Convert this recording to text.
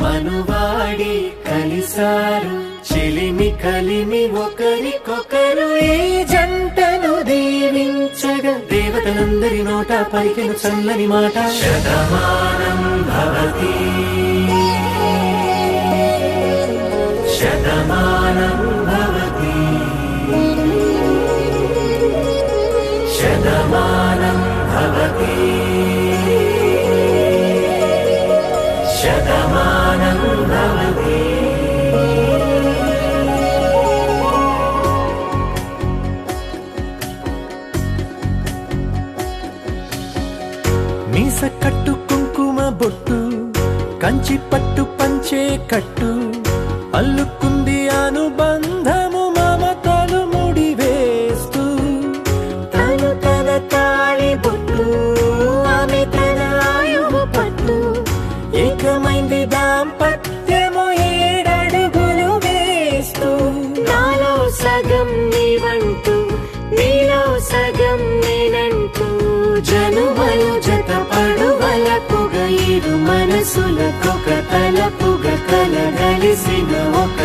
మనువాడి కలిసారు చెలిమి కలిమి ఒకరికొకరు ఈ జంటను దీవించగా దేవతలందరి నోట పలికిన చల్లని మాట శతమానం భవతి శతమానం భవతి శతమానం భవతి శతమానం భవతి. మీస కట్టు కుంకుమ బొట్టు కంచి పట్టు పంచే కట్టు అల్లుకుంది అనుబంధము మమతలు ముడివేస్తూ తను తన తాళి బొట్టు ఆమె తన ఆయువు పట్టు ఏకమైంది దాంపత్యము 7 అడుగులు వేస్తూ నాలో సగం నీవంటూ నీలో సగం నేనంటూ జనుమలు జత పడువలపుగ 7 మనసులకొక తలపుగ కలగలిసిన ఒక